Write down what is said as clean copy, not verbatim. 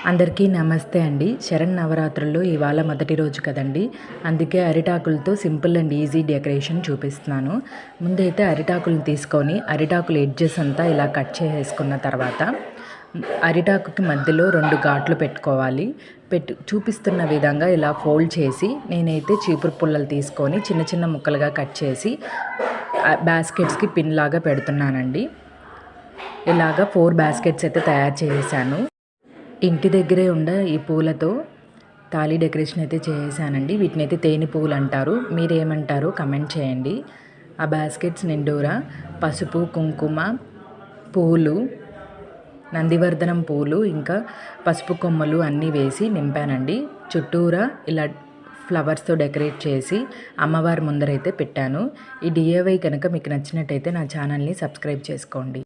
అందరికీ నమస్తే అండి. శరన్నవరాత్రుల్లో ఇవాళ మొదటి రోజు కదండి, అందుకే అరిటాకులతో సింపుల్ అండ్ ఈజీ డెకరేషన్ చూపిస్తున్నాను. ముందైతే అరిటాకులను తీసుకొని అరిటాకుల ఎడ్జెస్ అంతా ఇలా కట్ చేసుకున్న తర్వాత అరిటాకుకి మధ్యలో 2 ఘాట్లు పెట్టుకోవాలి. చూపిస్తున్న విధంగా ఇలా ఫోల్డ్ చేసి నేనైతే చీపురు పుల్లలు తీసుకొని చిన్న చిన్న ముక్కలుగా కట్ చేసి బాస్కెట్స్కి పిన్ లాగా పెడుతున్నానండి. ఇలాగా 4 బాస్కెట్స్ అయితే తయారు చేశాను. ఇంటి దగ్గరే ఉండే ఈ పూలతో తాళి డెకరేషన్ అయితే చేశానండి. వీటిని అయితే తేనె పువ్వులు అంటారు, మీరేమంటారో కమెంట్ చేయండి. ఆ బాస్కెట్స్ నిండూరా పసుపు, కుంకుమ, పూలు, నందివర్ధనం పూలు, ఇంకా పసుపు కొమ్మలు అన్నీ వేసి నింపానండి. చుట్టూరా ఇలా ఫ్లవర్స్తో డెకరేట్ చేసి అమ్మవారి ముందరైతే పెట్టాను. ఈ డిఐవై కనుక మీకు నచ్చినట్టయితే నా ఛానల్ని సబ్స్క్రైబ్ చేసుకోండి.